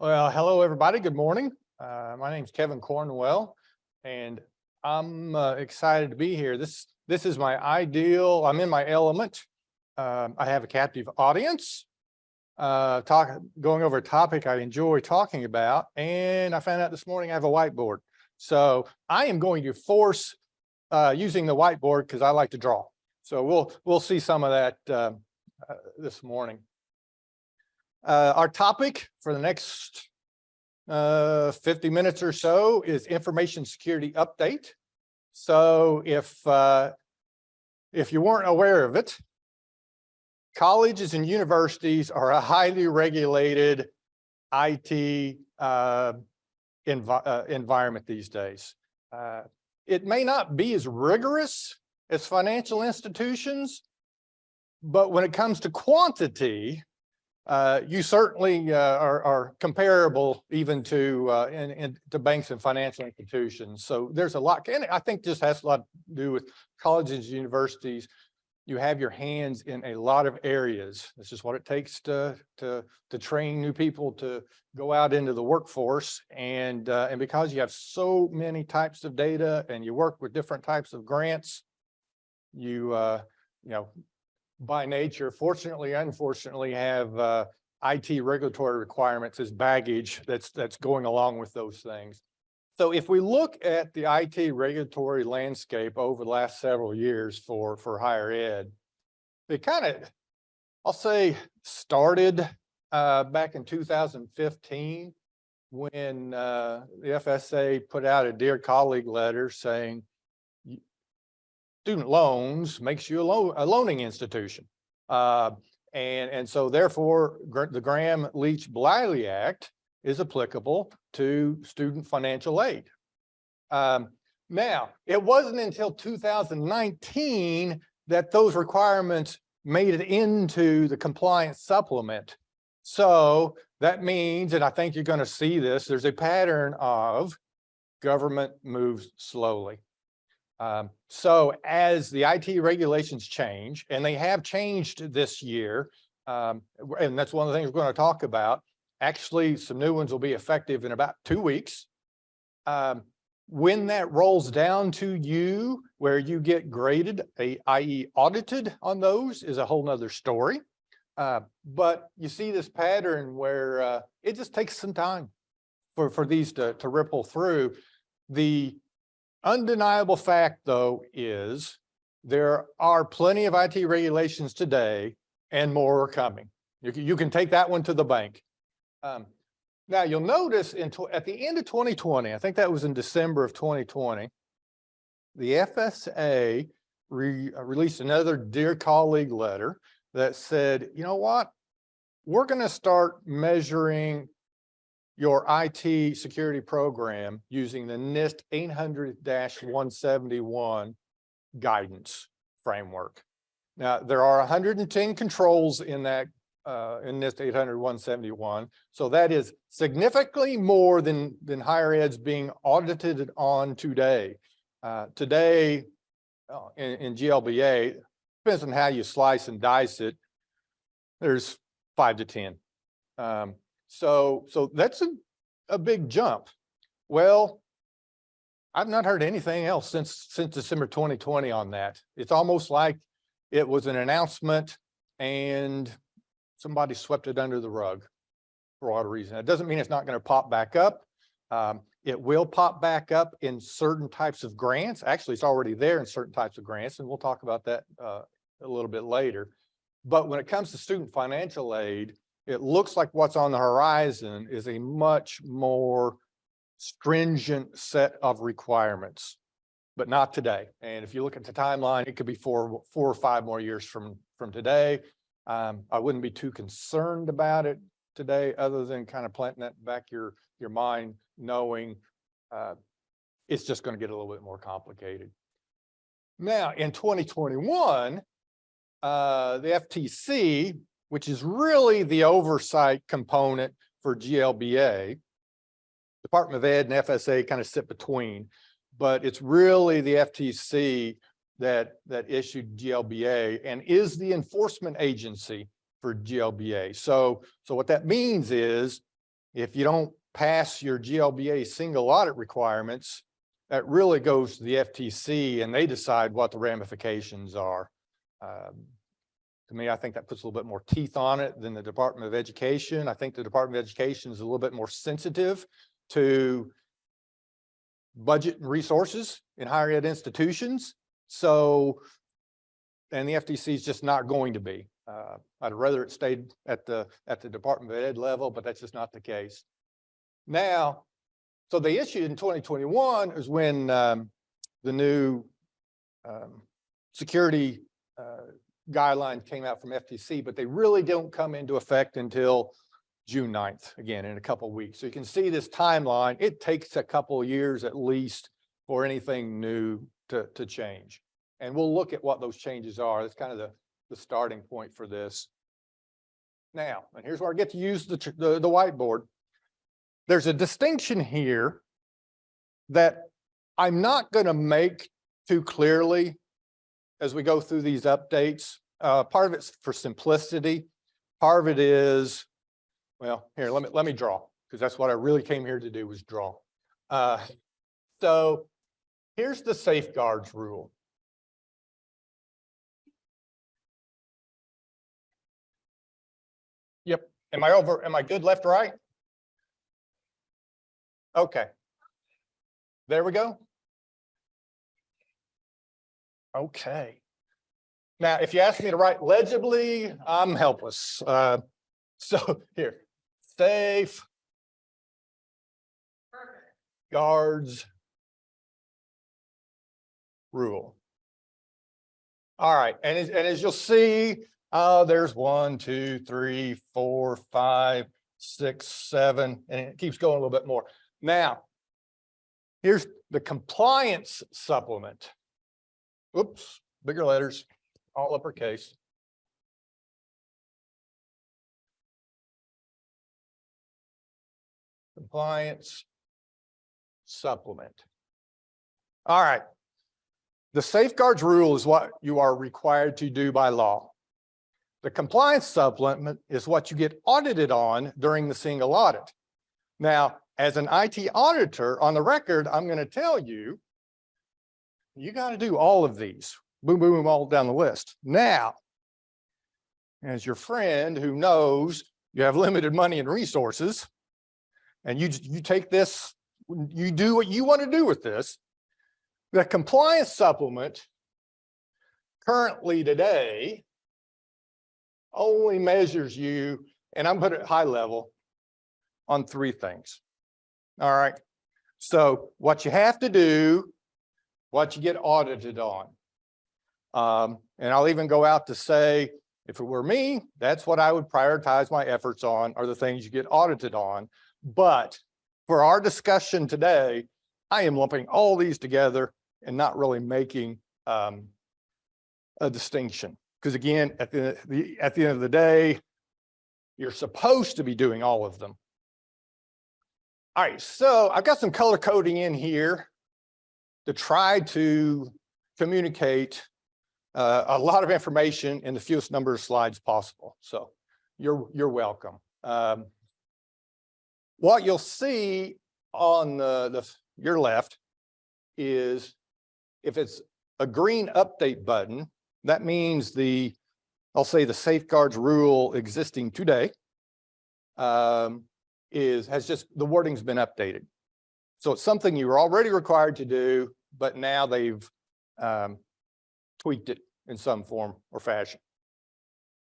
Well, hello, everybody. Good morning. My name's Kevin Cornwell, and I'm excited to be here. This is my ideal. I'm in my element. I have a captive audience. Going over a topic I enjoy talking about, and I found out this morning I have a whiteboard. So I am going to force using the whiteboard because I like to draw. So we'll see some of that this morning. Our topic for the next 50 minutes or so is information security update. So if you weren't aware of it, colleges and universities are a highly regulated IT environment these days. It may not be as rigorous as financial institutions, but when it comes to quantity, you certainly are comparable even to banks and financial institutions. So there's a lot, and I think this has a lot to do with colleges and universities. You have your hands in a lot of areas. This is what it takes to train new people to go out into the workforce, and because you have so many types of data and you work with different types of grants, you know, by nature, fortunately, unfortunately, have IT regulatory requirements as baggage that's going along with those things. So if we look at the IT regulatory landscape over the last several years for higher ed, it kind of, I'll say, started back in 2015 when the FSA put out a Dear Colleague letter saying, student loans makes you a loaning institution. And so therefore, the Graham-Leach-Bliley Act is applicable to student financial aid. Now, it wasn't until 2019 that those requirements made it into the compliance supplement. So that means, and I think you're going to see this, there's a pattern of government moves slowly. So as the IT regulations change, and they have changed this year, and that's one of the things we're going to talk about. Actually, some new ones will be effective in about 2 weeks. When that rolls down to you, where you get graded, i.e. audited on those, is a whole nother story. But you see this pattern where it just takes some time for these to ripple through. The undeniable fact, though, is there are plenty of IT regulations today, and more are coming. You can take that one to the bank. Now, you'll notice at the end of 2020, I think that was in December of 2020, the FSA released another Dear Colleague letter that said, you know what, we're going to start measuring your IT security program using the NIST 800-171 guidance framework. Now, there are 110 controls in that in NIST 800-171, so that is significantly more than higher ed's being audited on today. Today, in GLBA, depends on how you slice and dice it, there's 5 to 10. So that's a big jump. Well, I've not heard anything else since December 2020 on that. It's almost like it was an announcement and somebody swept it under the rug for whatever reason. It doesn't mean it's not going to pop back up. It will pop back up in certain types of grants. Actually, it's already there in certain types of grants, and we'll talk about that a little bit later. But when it comes to student financial aid, it looks like what's on the horizon is a much more stringent set of requirements, but not today. And if you look at the timeline, it could be four or 5 more years from today. I wouldn't be too concerned about it today, other than kind of planting that back your mind, knowing it's just going to get a little bit more complicated. Now, in 2021, the FTC, which is really the oversight component for GLBA, Department of Ed and FSA kind of sit between, but it's really the FTC that issued GLBA and is the enforcement agency for GLBA. So what that means is if you don't pass your GLBA single audit requirements, that really goes to the FTC and they decide what the ramifications are. To me, I think that puts a little bit more teeth on it than the Department of Education. I think the Department of Education is a little bit more sensitive to budget and resources in higher ed institutions. So, and the FTC is just not going to be. I'd rather it stayed at the Department of Ed level, but that's just not the case. Now, so they issued in 2021 is when the new security guidelines came out from FTC, but they really don't come into effect until June 9th, again, in a couple of weeks. So you can see this timeline. It takes a couple of years at least for anything new to change. And we'll look at what those changes are. That's kind of the starting point for this. Now, and here's where I get to use the whiteboard. There's a distinction here that I'm not going to make too clearly as we go through these updates. Part of it's for simplicity. Part of it is, well, here, let me draw, because that's what I really came here to do, was draw. So here's the safeguards rule. Yep. Am I good left, right? Okay. There we go. Okay. Now, if you ask me to write legibly, I'm helpless. So here, safe guards rule. All right, and as you'll see, there's 1, 2, 3, 4, 5, 6, 7, and it keeps going a little bit more. Now, here's the compliance supplement. Oops, bigger letters, all uppercase. Compliance supplement. All right. The safeguards rule is what you are required to do by law. The compliance supplement is what you get audited on during the single audit. Now, as an IT auditor, on the record, I'm going to tell you, you got to do all of these. Boom, boom, boom, all down the list. Now, as your friend who knows you have limited money and resources, and you take this, you do what you want to do with this, the compliance supplement currently today only measures you, and I'm putting it high level, on 3 things. All right. So what you have to do, what you get audited on. And I'll even go out to say, if it were me, that's what I would prioritize my efforts on, are the things you get audited on. But for our discussion today, I am lumping all these together and not really making a distinction. Because again, at the end of the day, you're supposed to be doing all of them. All right, so I've got some color coding in here to try to communicate a lot of information in the fewest number of slides possible. So you're welcome. What you'll see on your left is, if it's a green update button, that means I'll say the safeguards rule existing today has just, the wording's been updated. So it's something you were already required to do, but now they've tweaked it in some form or fashion.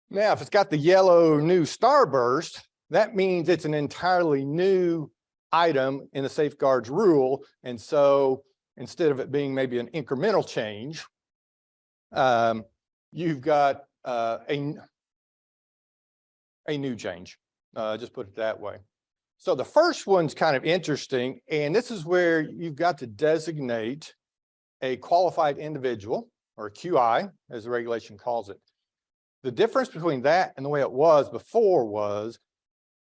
Now, if it's got the yellow new starburst, that means it's an entirely new item in the safeguards rule. And so instead of it being maybe an incremental change, you've got a new change, just put it that way. So the first one's kind of interesting, and this is where you've got to designate a qualified individual, or a QI, as the regulation calls it. The difference between that and the way it was before was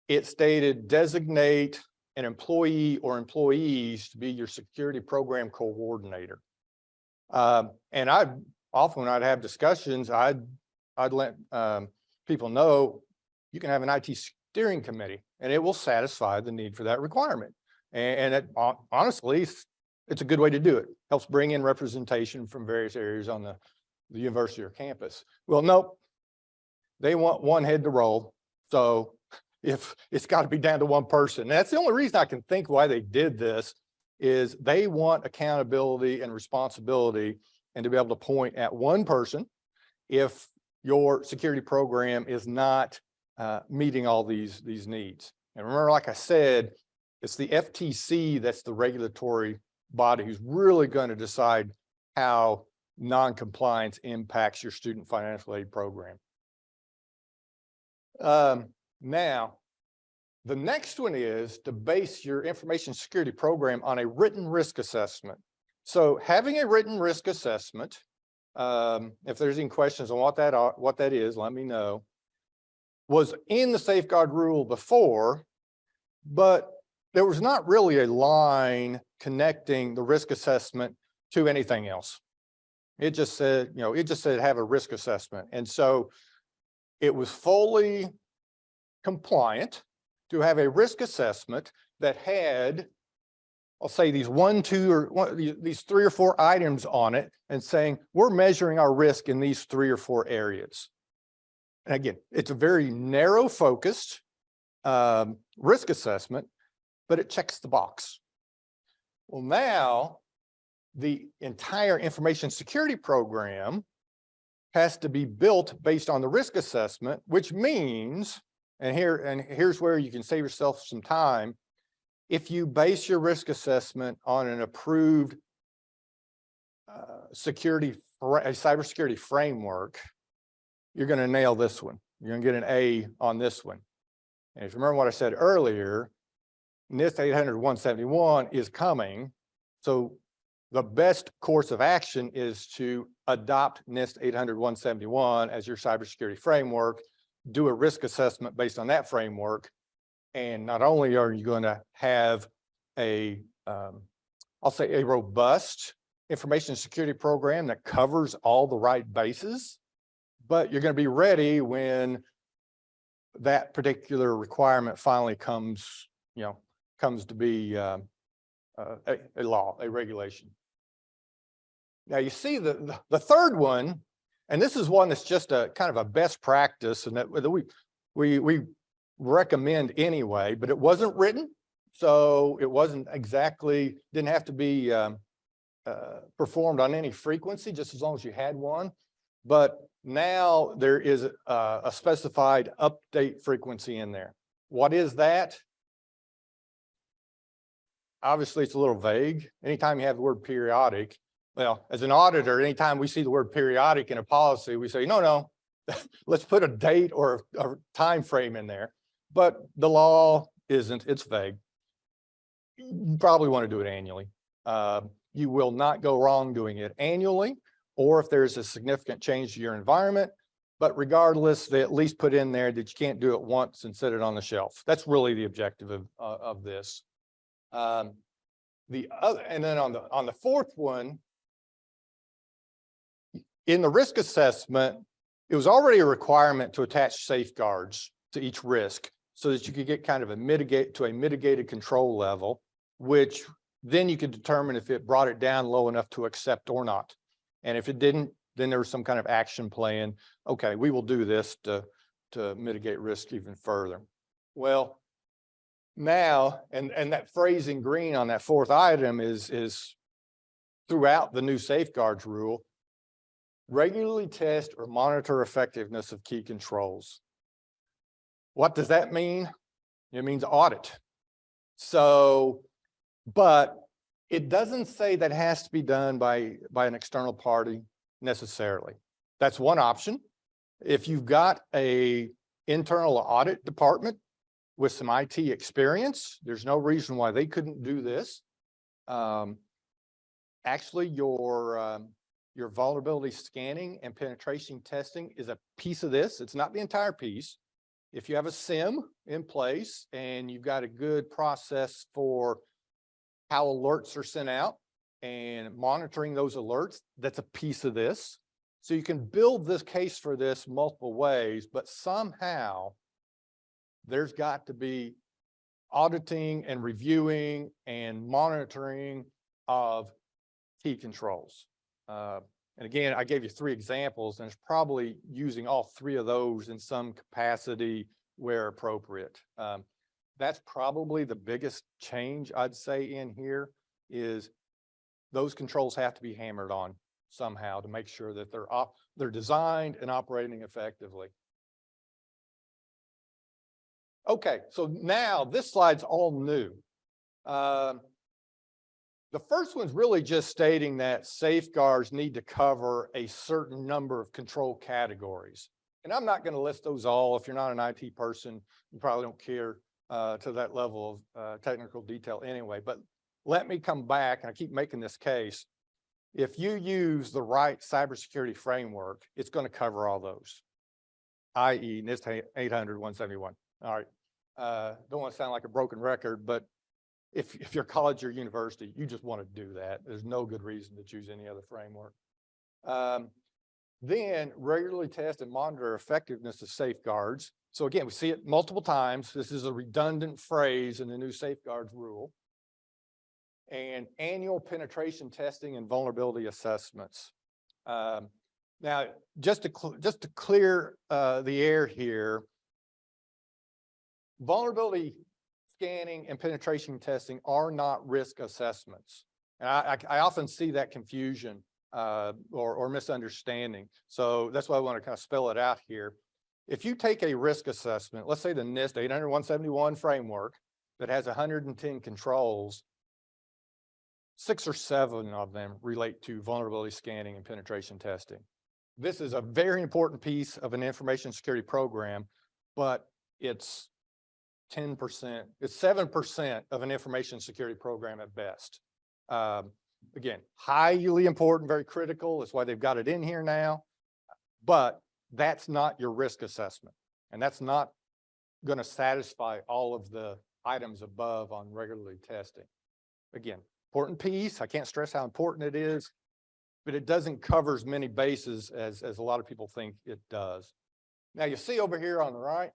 it stated designate an employee or employees to be your security program coordinator. And often when I'd have discussions, I'd let people know you can have an IT steering committee, and it will satisfy the need for that requirement. And it, honestly, it's a good way to do it. Helps bring in representation from various areas on the university or campus. Well, nope, they want one head to roll. So if it's got to be down to one person, and that's the only reason I can think why they did this, is they want accountability and responsibility and to be able to point at one person if your security program is not meeting all these needs. And remember, like I said, it's the FTC that's the regulatory body who's really going to decide how non-compliance impacts your student financial aid program. Now, the next one is to base your information security program on a written risk assessment. So having a written risk assessment, if there's any questions on what that is, let me know, was in the safeguard rule before, but there was not really a line connecting the risk assessment to anything else. It just said, have a risk assessment. And so it was fully compliant to have a risk assessment that had, I'll say, these these 3 or 4 items on it, and saying, we're measuring our risk in these 3 or 4 areas. And again, it's a very narrow focused risk assessment, but it checks the box. Well, now the entire information security program has to be built based on the risk assessment, which means, and here's where you can save yourself some time. If you base your risk assessment on an approved cybersecurity framework, you're going to nail this one. You're going to get an A on this one. And if you remember what I said earlier, NIST 800-171 is coming. So the best course of action is to adopt NIST 800-171 as your cybersecurity framework, do a risk assessment based on that framework. And not only are you going to have I'll say a robust information security program that covers all the right bases, but you're going to be ready when that particular requirement finally comes to be a law, a regulation. Now you see the third one, and this is one that's just a kind of a best practice, and that we recommend anyway, but it wasn't written, so it wasn't exactly, didn't have to be performed on any frequency, just as long as you had one. But now there is a specified update frequency in there. What is that? Obviously, it's a little vague. Anytime you have the word periodic, well, as an auditor, anytime we see the word periodic in a policy, we say, no, let's put a date or a time frame in there. But the law isn't, it's vague. You probably want to do it annually. You will not go wrong doing it annually, or if there's a significant change to your environment. But regardless, they at least put in there that you can't do it once and set it on the shelf. That's really the objective of this. And then on the fourth one, in the risk assessment, it was already a requirement to attach safeguards to each risk so that you could get kind of a mitigated control level, which then you could determine if it brought it down low enough to accept or not. And if it didn't, then there was some kind of action plan. Okay, we will do this to mitigate risk even further. Well, now, and that phrase in green on that fourth item is throughout the new safeguards rule: regularly test or monitor effectiveness of key controls. What does that mean? It means audit. So, but it doesn't say that has to be done by an external party necessarily. That's one option. If you've got an internal audit department with some IT experience, there's no reason why they couldn't do this. Actually, your vulnerability scanning and penetration testing is a piece of this. It's not the entire piece. If you have a SIM in place and you've got a good process for how alerts are sent out and monitoring those alerts, that's a piece of this. So you can build this case for this multiple ways, but somehow there's got to be auditing and reviewing and monitoring of key controls. And again, I gave you 3 examples, and it's probably using all 3 of those in some capacity where appropriate. That's probably the biggest change I'd say in here is those controls have to be hammered on somehow to make sure that they're designed and operating effectively. Okay, so now this slide's all new. The first one's really just stating that safeguards need to cover a certain number of control categories. And I'm not going to list those all. If you're not an IT person, you probably don't care to that level of technical detail anyway. But let me come back, and I keep making this case. If you use the right cybersecurity framework, it's going to cover all those, i.e. NIST 800-171. All right. Don't want to sound like a broken record, but if you're college or university, you just want to do that. There's no good reason to choose any other framework. Then regularly test and monitor effectiveness of safeguards. So again, we see it multiple times. This is a redundant phrase in the new safeguards rule. And annual penetration testing and vulnerability assessments. Now, just to clear the air here, vulnerability scanning and penetration testing are not risk assessments. And I often see that confusion or misunderstanding. So that's why I want to kind of spell it out here. If you take a risk assessment, let's say the NIST 800-171 framework that has 110 controls, 6 or 7 of them relate to vulnerability scanning and penetration testing. This is a very important piece of an information security program, but it's 10%, it's 7% of an information security program at best. Again, highly important, very critical. That's why they've got it in here now, but that's not your risk assessment. And that's not going to satisfy all of the items above on regularly testing. Again, important piece. I can't stress how important it is, but it doesn't cover as many bases as a lot of people think it does. Now you see over here on the right,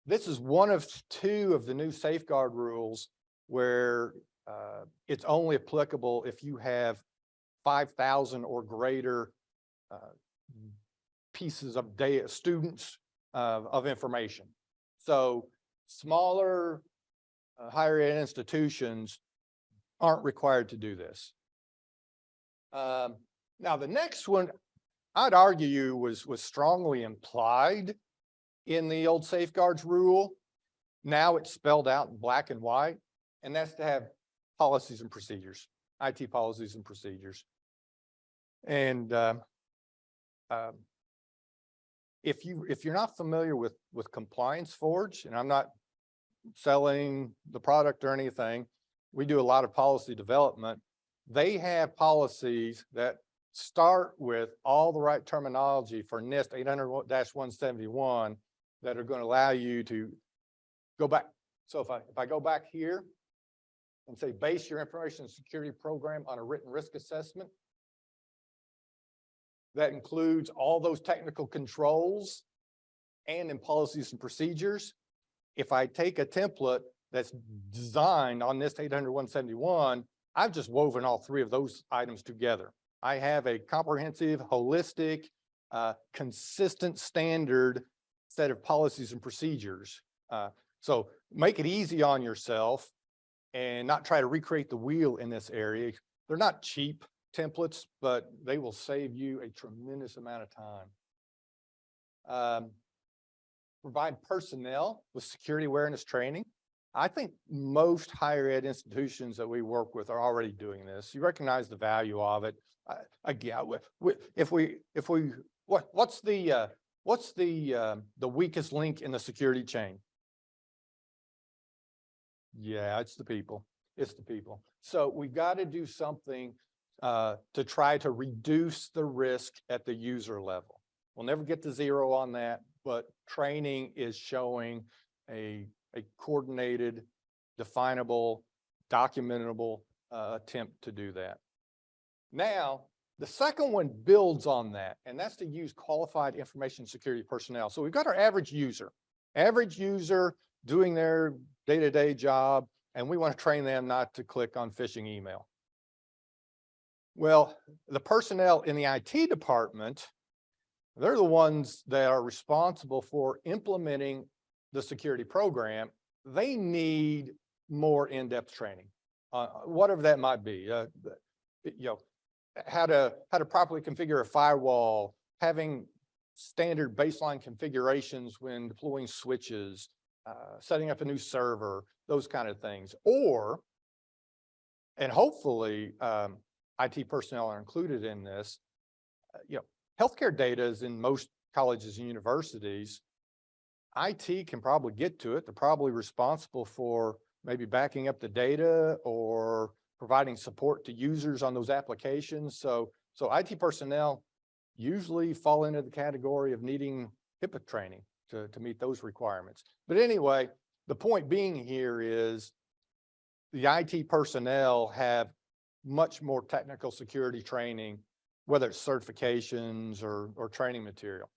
this is one of 2 of the new safeguard rules where it's only applicable if you have 5,000 or greater pieces of data, students of information. So smaller higher ed institutions aren't required to do this. Now the next one, I'd argue was strongly implied in the old safeguards rule. Now it's spelled out in black and white, and that's to have policies and procedures, IT policies and procedures. And if you're not familiar with Compliance Forge, and I'm not selling the product or anything, we do a lot of policy development. They have policies that start with all the right terminology for NIST 800-171 that are going to allow you to go back. So if I go back here and say, base your information security program on a written risk assessment, that includes all those technical controls and in policies and procedures. If I take a template that's designed on NIST 800-171, I've just woven all 3 of those items together. I have a comprehensive, holistic, consistent standard set of policies and procedures. So make it easy on yourself and not try to recreate the wheel in this area. They're not cheap templates, but they will save you a tremendous amount of time. Provide personnel with security awareness training. I think most higher ed institutions that we work with are already doing this. You recognize the value of it. Again, what's the weakest link in the security chain? Yeah, it's the people. It's the people. So we've got to do something to try to reduce the risk at the user level. We'll never get to 0 on that, but training is showing a coordinated, definable, documentable attempt to do that. Now, the second one builds on that, and that's to use qualified information security personnel. So we've got our average user doing their day-to-day job, and we want to train them not to click on phishing email. Well, the personnel in the IT department, they're the ones that are responsible for implementing the security program. They need more in-depth training, whatever that might be. How to properly configure a firewall, having standard baseline configurations when deploying switches, setting up a new server, those kind of things. And hopefully, IT personnel are included in this. Healthcare data is in most colleges and universities. IT can probably get to it. They're probably responsible for maybe backing up the data or providing support to users on those applications. So IT personnel usually fall into the category of needing HIPAA training to meet those requirements. But anyway, the point being here is the IT personnel have much more technical security training, whether it's certifications or training material.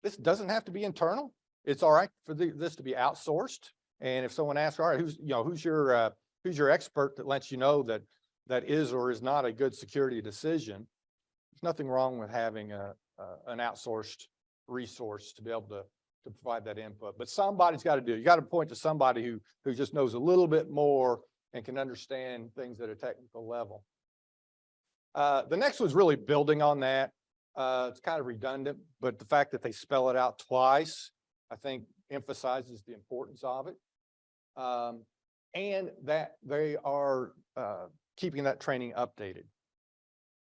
This doesn't have to be internal. It's all right for this to be outsourced. And if someone asks, all right, who's your expert that lets you know that is or is not a good security decision? There's nothing wrong with having an outsourced resource to be able to provide that input. But somebody's got to do it. You got to point to somebody who just knows a little bit more and can understand things at a technical level. The next one's really building on that. It's kind of redundant, but the fact that they spell it out twice, I think, emphasizes the importance of it. And that they are keeping that training updated.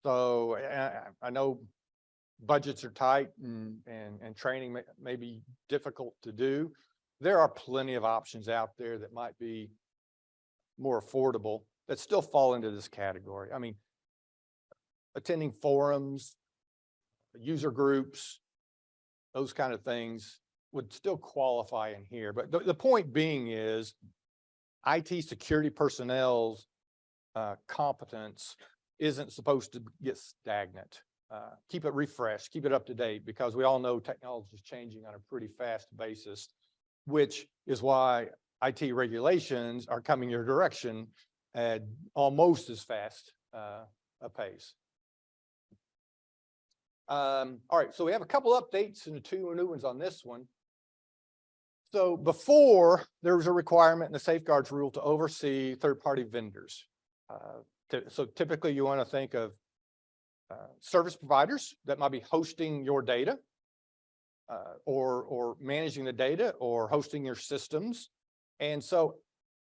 So I know budgets are tight and training may be difficult to do. There are plenty of options out there that might be more affordable that still fall into this category. I mean, attending forums, user groups, those kind of things would still qualify in here. But the point being is IT security personnel's competence isn't supposed to get stagnant. Keep it refreshed, keep it up to date, because we all know technology is changing on a pretty fast basis, which is why IT regulations are coming your direction at almost as fast a pace. All right, so we have a couple updates and two new ones on this one. So before, there was a requirement in the safeguards rule to oversee third-party vendors. So typically you want to think of service providers that might be hosting your data or managing the data or hosting your systems. And so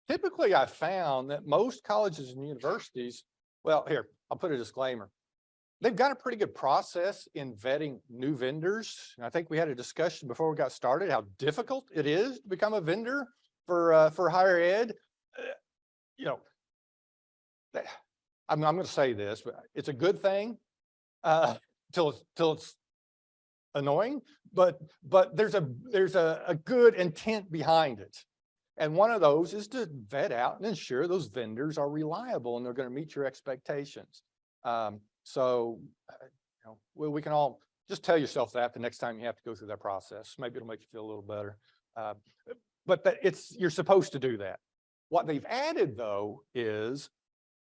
typically I found that most colleges and universities, well, here, I'll put a disclaimer. They've got a pretty good process in vetting new vendors. I think we had a discussion before we got started how difficult it is to become a vendor for higher ed. I'm going to say this, but it's a good thing till it's annoying. But there's a good intent behind it, and one of those is to vet out and ensure those vendors are reliable and they're going to meet your expectations. So we can all just tell yourself that the next time you have to go through that process. Maybe it'll make you feel a little better. But you're supposed to do that. What they've added, though, is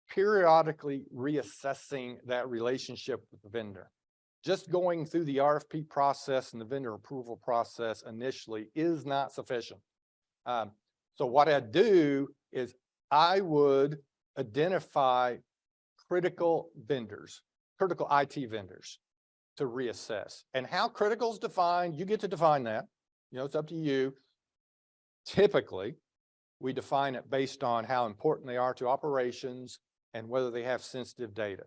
periodically reassessing that relationship with the vendor. Just going through the RFP process and the vendor approval process initially is not sufficient. So what I do is I would identify critical vendors, critical IT vendors to reassess. And how critical is defined, you get to define that. It's up to you. Typically, we define it based on how important they are to operations and whether they have sensitive data.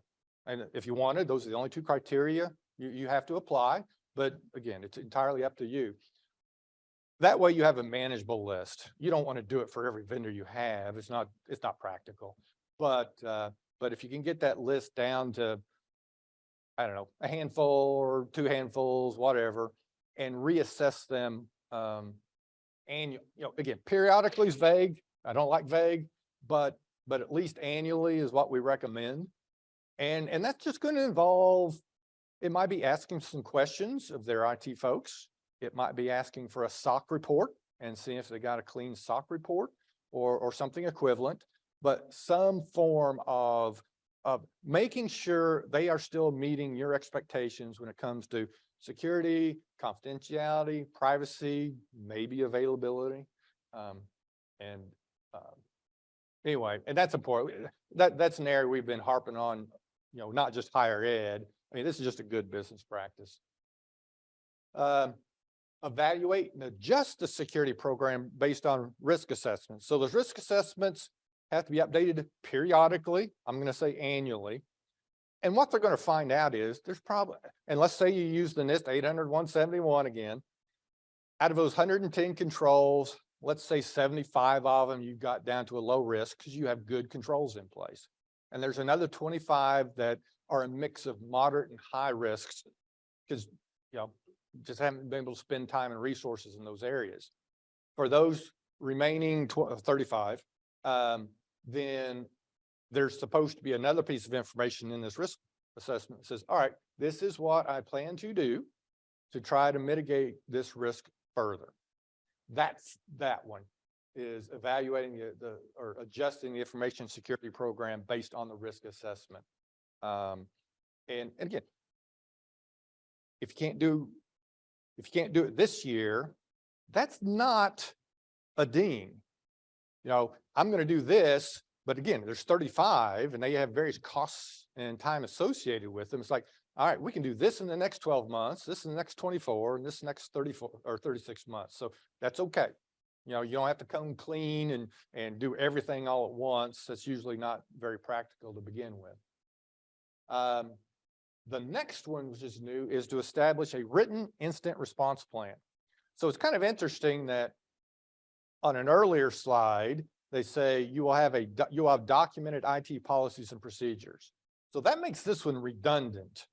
And if you wanted, those are the only two criteria you have to apply. But again, it's entirely up to you. That way you have a manageable list. You don't want to do it for every vendor you have. It's not practical. But if you can get that list down to, I don't know, a handful or two handfuls, whatever, and reassess them, and again, periodically is vague. I don't like vague, but at least annually is what we recommend. And that's just going to involve, it might be asking some questions of their IT folks. It might be asking for a SOC report and seeing if they got a clean SOC report. or something equivalent, but some form of making sure they are still meeting your expectations when it comes to security, confidentiality, privacy, maybe availability. And anyway, and that's important. That's an area we've been harping on, not just higher ed. I mean, this is just a good business practice. Evaluate and adjust the security program based on risk assessments. So those risk assessments have to be updated periodically. I'm going to say annually. And what they're going to find out is there's probably, and let's say you use the NIST 800-171 again, out of those 110 controls, let's say 75 of them you've got down to a low risk because you have good controls in place. And there's another 25 that are a mix of moderate and high risks because, just haven't been able to spend time and resources in those areas. For those remaining 35, then there's supposed to be another piece of information in this risk assessment that says, all right, this is what I plan to do to try to mitigate this risk further. That's that one, is evaluating or adjusting the information security program based on the risk assessment. And again, if you can't do it this year, that's not a ding. I'm going to do this, but again, there's 35 and they have various costs and time associated with them. It's like, all right, we can do this in the next 12 months, this in the next 24, and this next 34 or 36 months. So that's okay. You don't have to come clean and do everything all at once. That's usually not very practical to begin with. The next one, which is new, is to establish a written incident response plan. So it's kind of interesting that on an earlier slide, they say you will have documented IT policies and procedures. So that makes this one redundant,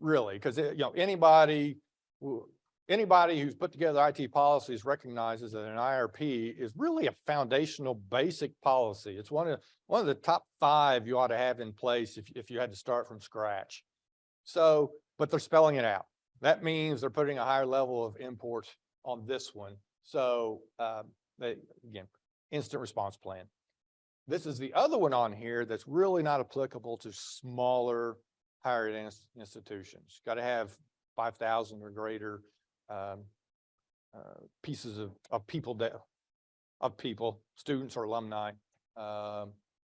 really, because anybody who's put together IT policies recognizes that an IRP is really a foundational basic policy. It's one of the top 5 you ought to have in place if you had to start from scratch. So, but they're spelling it out. That means they're putting a higher level of import on this one. So again, incident response plan. This is the other one on here that's really not applicable to smaller higher ed institutions. Got to have 5,000 or greater pieces of people, students or alumni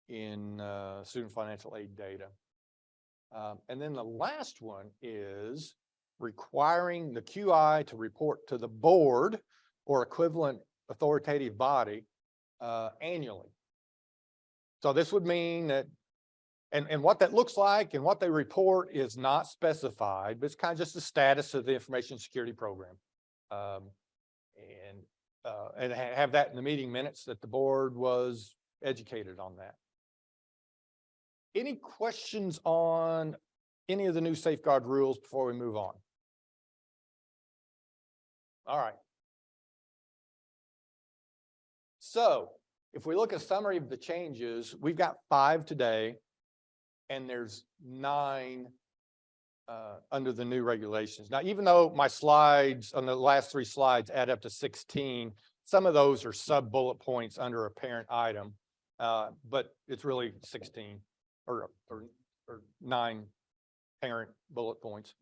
in student financial aid data. And then the last one is requiring the QI to report to the board or equivalent authoritative body annually. So this would mean that, and what that looks like and what they report is not specified, but it's kind of just the status of the information security program. And have that in the meeting minutes that the board was educated on that. Any questions on any of the new safeguard rules before we move on? All right. So if we look at a summary of the changes, we've got 5 today, and there's 9 under the new regulations. Now, even though my slides on the last 3 slides add up to 16, some of those are sub bullet points under a parent item, but it's really 16 or 9 parent bullet points.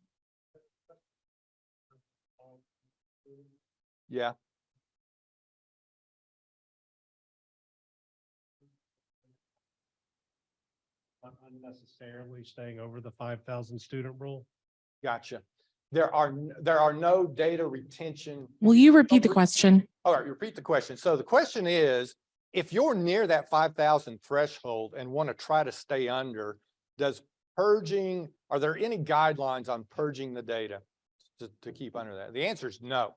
Yeah. Unnecessarily staying over the 5,000 student rule. Gotcha. There are no data retention. Will you repeat the question? All right, repeat the question. So the question is, if you're near that 5,000 threshold and want to try to stay under, are there any guidelines on purging the data to keep under that? The answer is no.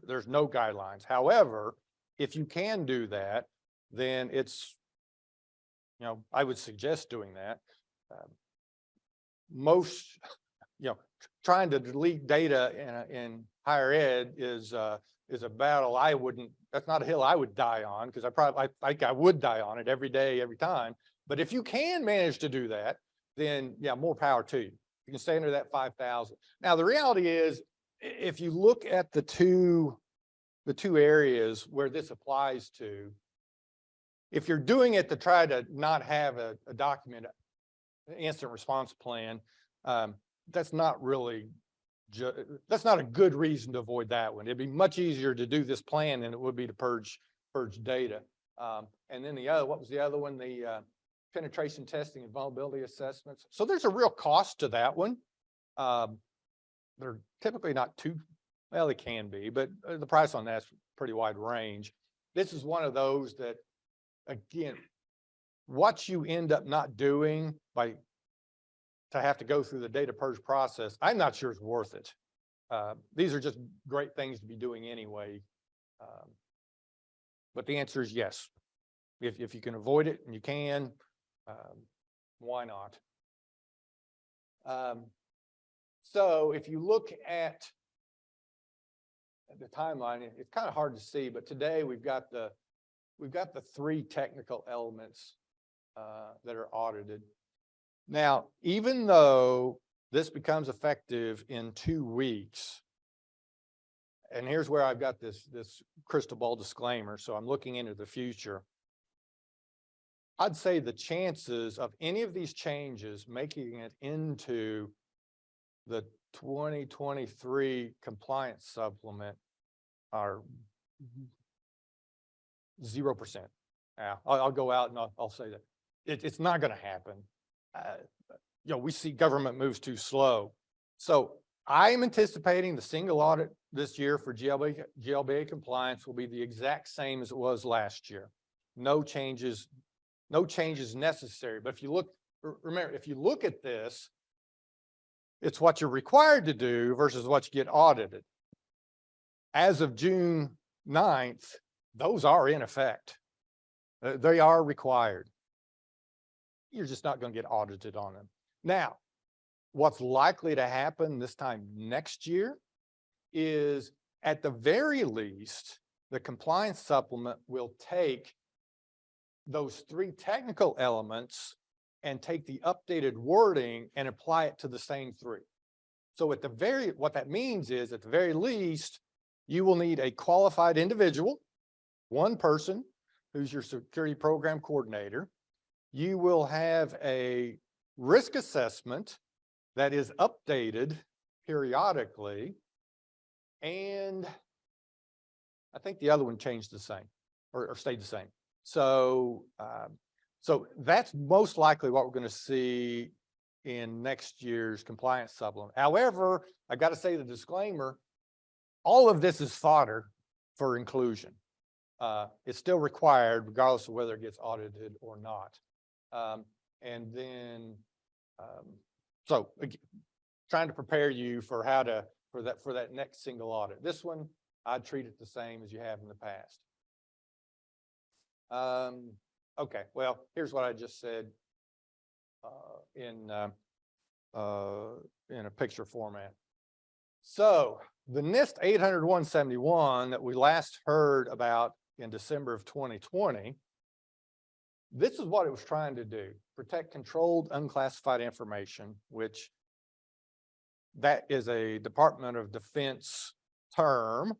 There's no guidelines. However, if you can do that, then it's, I would suggest doing that. Trying to delete data in higher ed is a battle that's not a hill I would die on, because I think I would die on it every day, every time. But if you can manage to do that, then yeah, more power to you. You can stay under that 5,000. Now, the reality is, if you look at the two areas where this applies to, if you're doing it to try to not have a document, an instant response plan, that's not really, that's not a good reason to avoid that one. It'd be much easier to do this plan than it would be to purge data. And then the other, what was the other one? The penetration testing and vulnerability assessments. So there's a real cost to that one. They're typically not too, well, they can be, but the price on that's pretty wide range. This is one of those that, again, what you end up not doing by to have to go through the data purge process, I'm not sure it's worth it. These are just great things to be doing anyway. But the answer is yes. If you can avoid it and you can, why not? So if you look at the timeline, it's kind of hard to see, but today we've got the three technical elements that are audited. Now, even though this becomes effective in 2 weeks, and here's where I've got this crystal ball disclaimer, so I'm looking into the future. I'd say the chances of any of these changes making it into the 2023 compliance supplement are 0%. Yeah, I'll go out and I'll say that it's not going to happen. We see government moves too slow. So I'm anticipating the single audit this year for GLBA compliance will be the exact same as it was last year. No changes necessary. But if you look, remember, if you look at this, it's what you're required to do versus what you get audited. As of June 9th, those are in effect. They are required. You're just not going to get audited on them. Now, what's likely to happen this time next year is, at the very least, the compliance supplement will take those 3 technical elements and take the updated wording and apply it to the same 3. So what that means is, at the very least, you will need a qualified individual, one person who's your security program coordinator. You will have a risk assessment that is updated periodically. And I think the other one changed the same or stayed the same. So, so that's most likely what we're going to see in next year's compliance supplement. However, I got to say the disclaimer, all of this is fodder for inclusion. It's still required regardless of whether it gets audited or not. And then, so again, trying to prepare you for how to, for that next single audit. This one, I'd treat it the same as you have in the past. Okay, well, here's what I just said in a picture format. So the NIST 800-171 that we last heard about in December of 2020, this is what it was trying to do: protect controlled unclassified information, which that is a Department of Defense term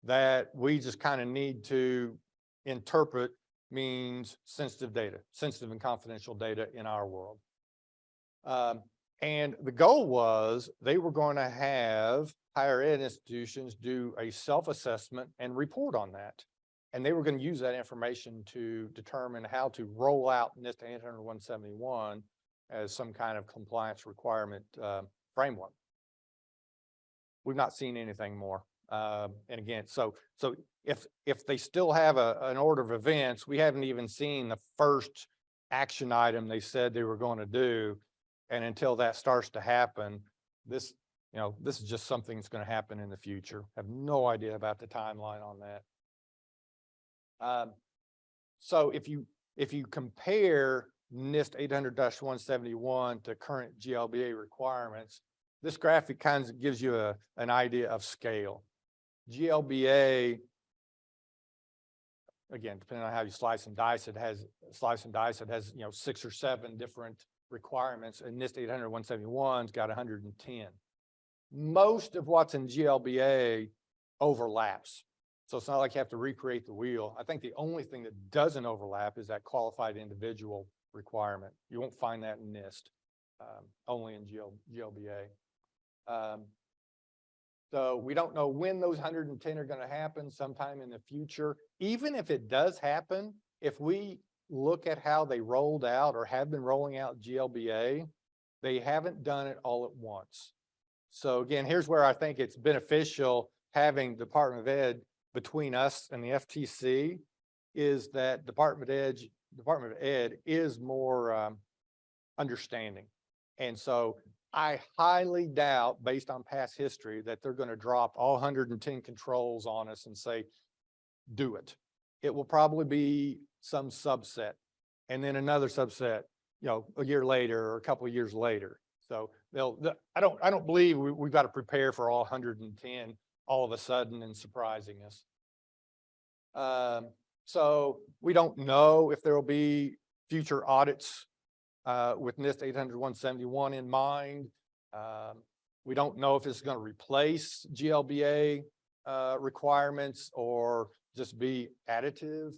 that we just kind of need to interpret means sensitive data, sensitive and confidential data in our world. And the goal was they were going to have higher ed institutions do a self-assessment and report on that. And they were going to use that information to determine how to roll out NIST 800-171 as some kind of compliance requirement framework. We've not seen anything more. And again, so if they still have an order of events, we haven't even seen the first action item they said they were going to do. And until that starts to happen, this is just something that's going to happen in the future. I have no idea about the timeline on that. So if you compare NIST 800-171 to current GLBA requirements, this graphic kind of gives you an idea of scale. GLBA, again, depending on how you slice and dice, it has 6 or 7 different requirements, and NIST 800-171's got 110. Most of what's in GLBA overlaps. So it's not like you have to recreate the wheel. I think the only thing that doesn't overlap is that qualified individual requirement. You won't find that in NIST, only in GLBA. So we don't know when those 110 are going to happen, sometime in the future. Even if it does happen, if we look at how they rolled out or have been rolling out GLBA, they haven't done it all at once. So again, here's where I think it's beneficial having Department of Ed between us and the FTC, is that Department of Ed is more understanding. And so I highly doubt, based on past history, that they're going to drop all 110 controls on us and say, do it. It will probably be some subset, and then another subset, you know, a year later or a couple of years later. So I don't believe we've got to prepare for all 110 all of a sudden and surprising us. So we don't know if there will be future audits with NIST 800-171 in mind. We don't know if it's going to replace GLBA requirements or just be additive.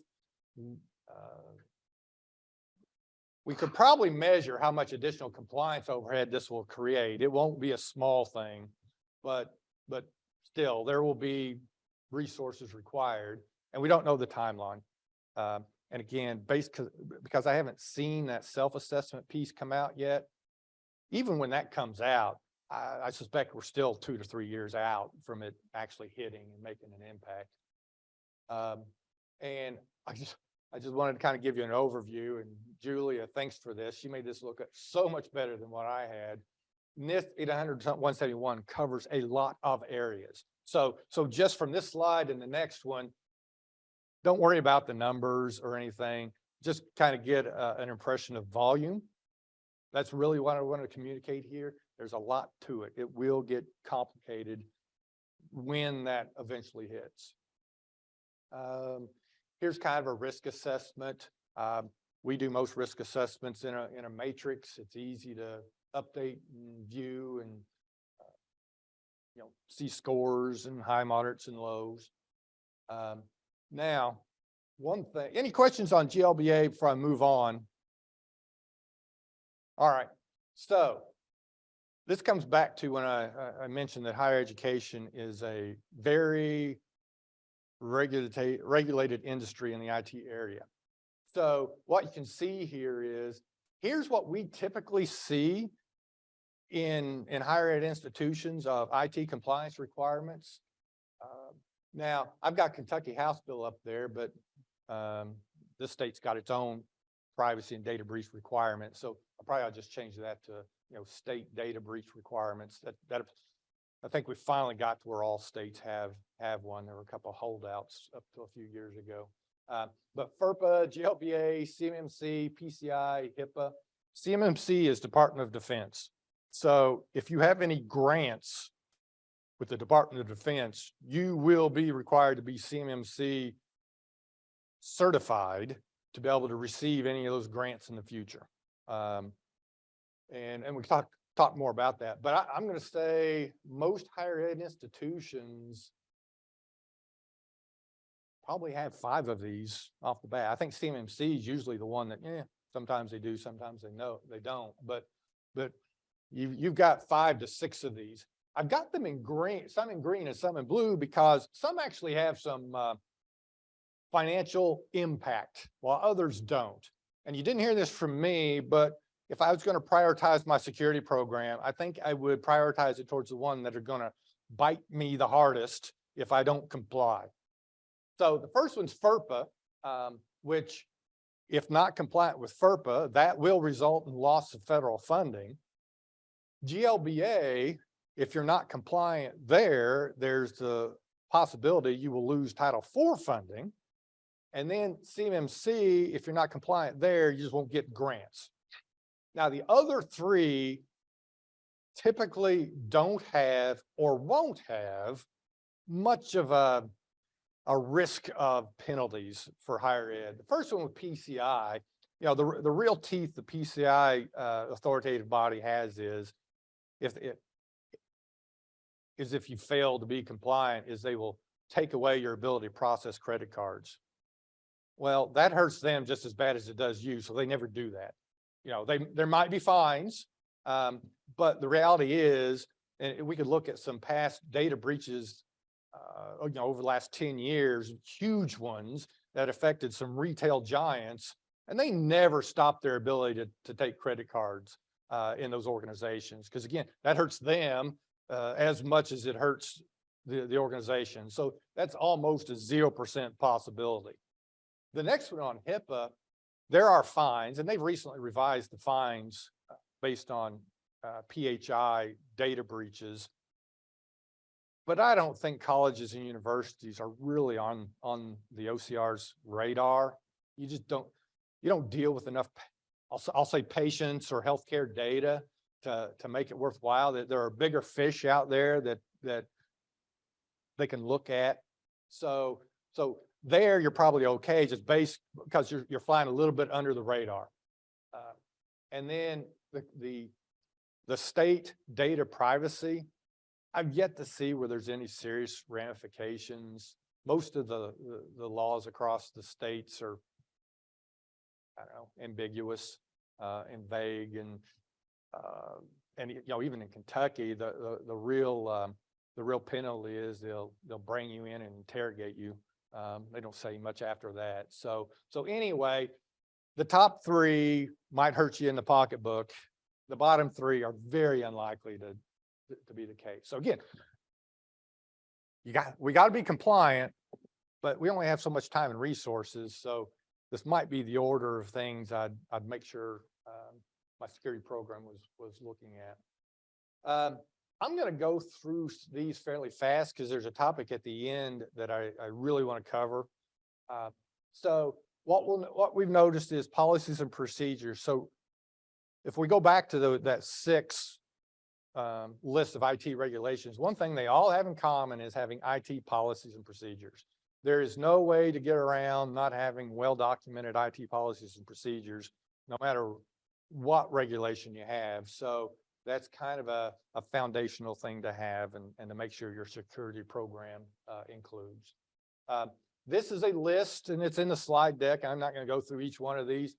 We could probably measure how much additional compliance overhead this will create. It won't be a small thing, but still there will be resources required, and we don't know the timeline. And again, because I haven't seen that self-assessment piece come out yet, even when that comes out, I suspect we're still 2 to 3 years out from it actually hitting and making an impact. And I just wanted to kind of give you an overview, and Julia, thanks for this. She made this look so much better than what I had. NIST 800-171 covers a lot of areas. So just from this slide and the next one, don't worry about the numbers or anything. Just kind of get an impression of volume. That's really what I want to communicate here. There's a lot to it. It will get complicated when that eventually hits. Here's kind of a risk assessment. We do most risk assessments in a matrix. It's easy to update and view and see scores and high, moderates, and lows. Now, one thing, any questions on GLBA before I move on? All right, so this comes back to when I mentioned that higher education is a very regulated industry in the IT area. So what you can see here is, here's what we typically see in higher ed institutions of IT compliance requirements. Now, I've got Kentucky House Bill up there, but this state's got its own privacy and data breach requirements. So I'll just change that to state data breach requirements. That I think we finally got to where all states have one. There were a couple of holdouts up to a few years ago. But FERPA, GLBA, CMMC, PCI, HIPAA. CMMC is Department of Defense. So if you have any grants with the Department of Defense, you will be required to be CMMC certified to be able to receive any of those grants in the future. And we talk more about that, but I'm going to say most higher ed institutions probably have 5 of these off the bat. I think CMMC is usually the one that, sometimes they do, sometimes they don't, but you've got 5 to 6 of these. I've got them in green, some in green and some in blue, because some actually have some financial impact while others don't. And you didn't hear this from me, but if I was going to prioritize my security program, I think I would prioritize it towards the one that are going to bite me the hardest if I don't comply. So the first one's FERPA, which, if not compliant with FERPA, that will result in loss of federal funding. GLBA, if you're not compliant there's the possibility you will lose Title IV funding. And then CMMC, if you're not compliant there, you just won't get grants. Now, the other 3 typically don't have or won't have much of a risk of penalties for higher ed. The first one with PCI, the real teeth the PCI authoritative body has is if you fail to be compliant, is they will take away your ability to process credit cards. Well, that hurts them just as bad as it does you, so they never do that. You know, there might be fines, but the reality is, and we could look at some past data breaches, you know, over the last 10 years, huge ones that affected some retail giants, and they never stopped their ability to take credit cards in those organizations. Because again, that hurts them as much as it hurts the organization. So that's almost a 0% possibility. The next one on HIPAA, there are fines, and they've recently revised the fines based on PHI data breaches. But I don't think colleges and universities are really on the OCR's radar. You just don't, you don't deal with enough, I'll say patients or healthcare data to make it worthwhile. That there are bigger fish out there that they can look at. So there you're probably okay, just because you're flying a little bit under the radar. And then the state data privacy, I've yet to see where there's any serious ramifications. Most of the laws across the states are, I don't know, ambiguous and vague, and you know, even in Kentucky, the real penalty is they'll bring you in and interrogate you. They don't say much after that. So anyway, the top three might hurt you in the pocketbook. The bottom three are very unlikely to be the case. So again, we got to be compliant, but we only have so much time and resources. So this might be the order of things I'd make sure my security program was looking at. I'm going to go through these fairly fast because there's a topic at the end that I really want to cover. So what we've noticed is policies and procedures. So if we go back to that 6 list of IT regulations, one thing they all have in common is having IT policies and procedures. There is no way to get around not having well-documented IT policies and procedures, no matter what regulation you have. So that's kind of a foundational thing to have and to make sure your security program includes. This is a list, and it's in the slide deck. I'm not going to go through each one of these.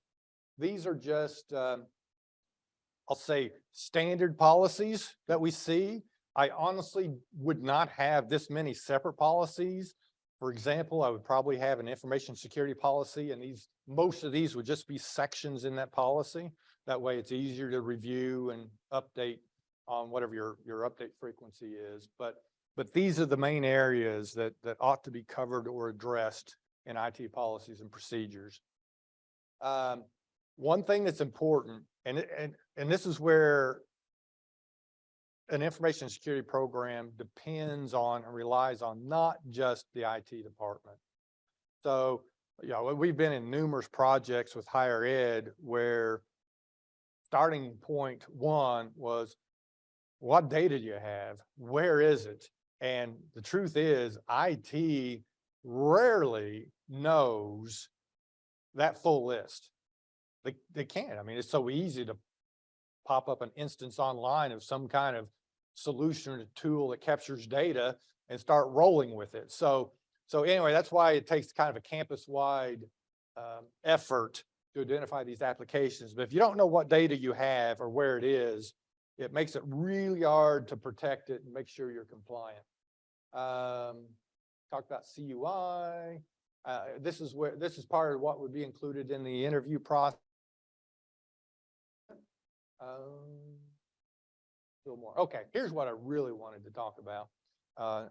These are just, I'll say, standard policies that we see. I honestly would not have this many separate policies. For example, I would probably have an information security policy, and most of these would just be sections in that policy. That way it's easier to review and update on whatever your update frequency is. But these are the main areas that ought to be covered or addressed in IT policies and procedures. One thing that's important, and this is where an information security program depends on and relies on not just the IT department. So, you know, we've been in numerous projects with higher ed where starting point one was, what data do you have? Where is it? And the truth is, IT rarely knows that full list. They can't. I mean, it's so easy to pop up an instance online of some kind of solution or tool that captures data and start rolling with it. So anyway, that's why it takes kind of a campus-wide effort to identify these applications. But if you don't know what data you have or where it is, it makes it really hard to protect it and make sure you're compliant. Talk about CUI. This is part of what would be included in the interview process. A little more. Okay, here's what I really wanted to talk about.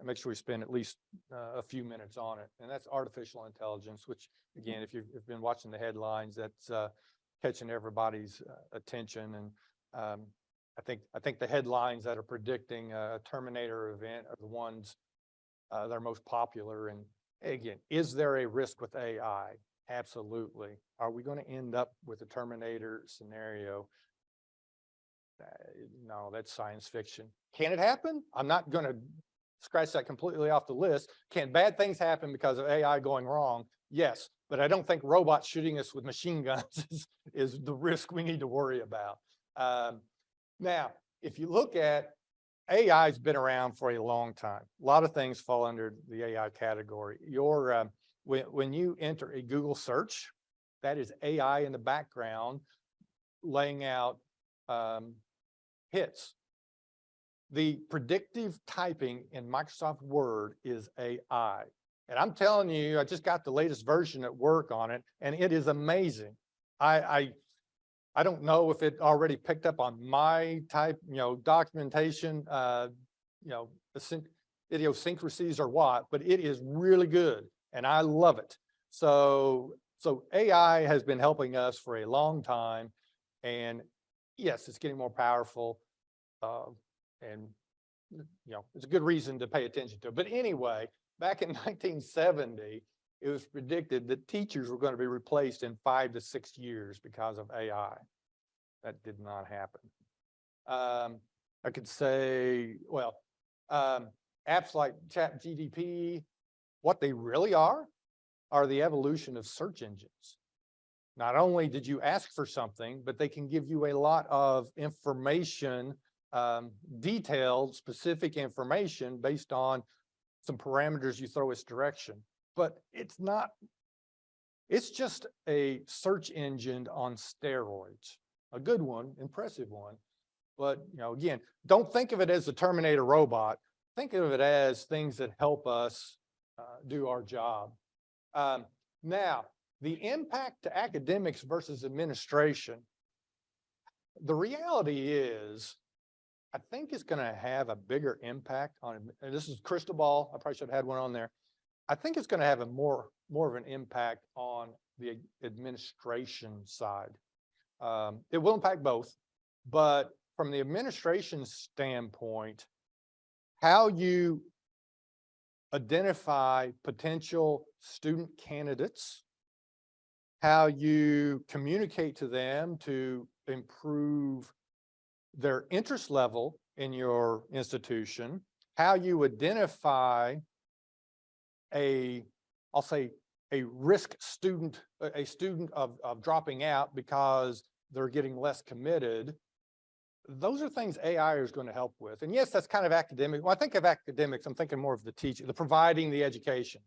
Make sure we spend at least a few minutes on it, and that's artificial intelligence, which again, if you've been watching the headlines, that's catching everybody's attention. And I think the headlines that are predicting a Terminator event are the ones that are most popular. And again, is there a risk with AI? Absolutely. Are we going to end up with a Terminator scenario? No, that's science fiction. Can it happen? I'm not going to scratch that completely off the list. Can bad things happen because of AI going wrong? Yes, but I don't think robots shooting us with machine guns is the risk we need to worry about. Now, if you look at AI has been around for a long time. A lot of things fall under the AI category. When you enter a Google search, that is AI in the background laying out hits. The predictive typing in Microsoft Word is AI. And I'm telling you, I just got the latest version at work on it, and it is amazing. I don't know if it already picked up on my type, documentation, idiosyncrasies or what, but it is really good and I love it. So AI has been helping us for a long time, and yes, it's getting more powerful. And it's a good reason to pay attention to it. But anyway, back in 1970, it was predicted that teachers were going to be replaced in 5 to 6 years because of AI. That did not happen. I could say, well, apps like ChatGPT, what they really are the evolution of search engines. Not only did you ask for something, but they can give you a lot of information, detailed, specific information based on some parameters you throw its direction. But it's just a search engine on steroids, a good one, impressive one. But, again, don't think of it as a Terminator robot. Think of it as things that help us do our job. Now, the impact to academics versus administration, the reality is, I think it's going to have a bigger impact on, and this is crystal ball, I probably should have had one on there. I think it's going to have a more of an impact on the administration side. It will impact both, but from the administration standpoint, how you identify potential student candidates, how you communicate to them to improve their interest level in your institution, how you identify I'll say a risk student, a student of dropping out because they're getting less committed. Those are things AI is going to help with. And yes, that's kind of academic. When I think of academics, I'm thinking more of the teaching, the providing the education.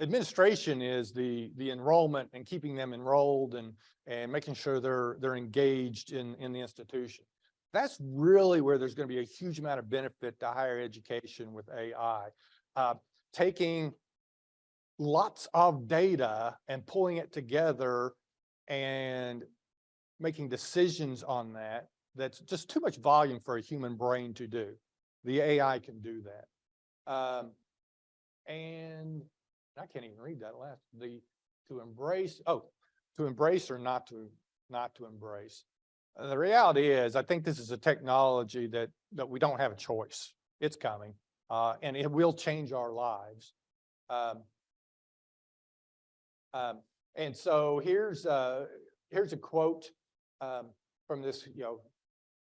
Administration is the enrollment and keeping them enrolled and making sure they're engaged in the institution. That's really where there's going to be a huge amount of benefit to higher education with AI. Taking lots of data and pulling it together and making decisions on that. That's just too much volume for a human brain to do. The AI can do that. And I can't even read that last, to embrace or not to embrace. The reality is, I think this is a technology that we don't have a choice. It's coming, and it will change our lives. And so here's a quote from this,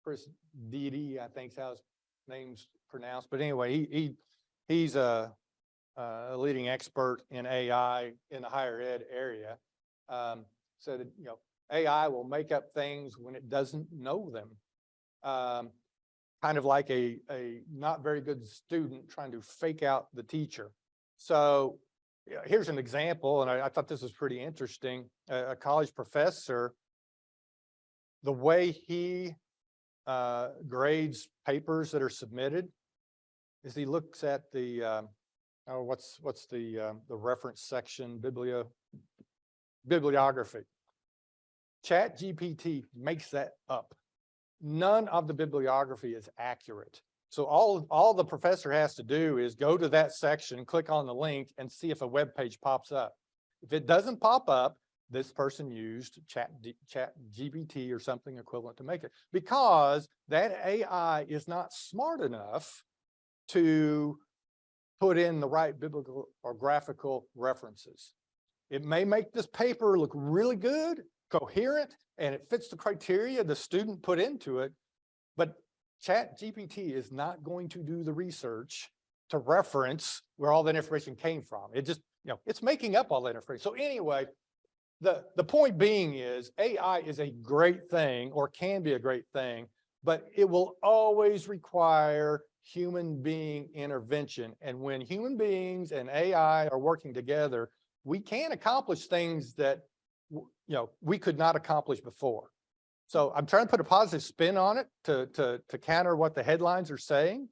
Chris Dede, I think is how his name's pronounced. But anyway, he's a leading expert in AI in the higher ed area. So that, AI will make up things when it doesn't know them. Kind of like a not very good student trying to fake out the teacher. So here's an example, and I thought this was pretty interesting. A college professor, the way he grades papers that are submitted is he looks at the what's the reference section, bibliography. ChatGPT makes that up. None of the bibliography is accurate. So all the professor has to do is go to that section, click on the link, and see if a web page pops up. If it doesn't pop up, this person used ChatGPT or something equivalent to make it, because that AI is not smart enough to put in the right biblical or graphical references. It may make this paper look really good, coherent, and it fits the criteria the student put into it, but ChatGPT is not going to do the research to reference where all that information came from. It just, it's making up all that information. So anyway, the point being is AI is a great thing, or can be a great thing, but it will always require human being intervention. And when human beings and AI are working together, we can accomplish things that, we could not accomplish before. So I'm trying to put a positive spin on it to counter what the headlines are saying.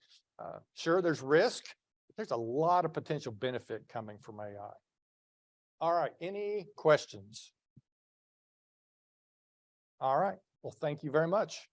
Sure, there's risk, but there's a lot of potential benefit coming from AI. All right, any questions? All right, well, thank you very much.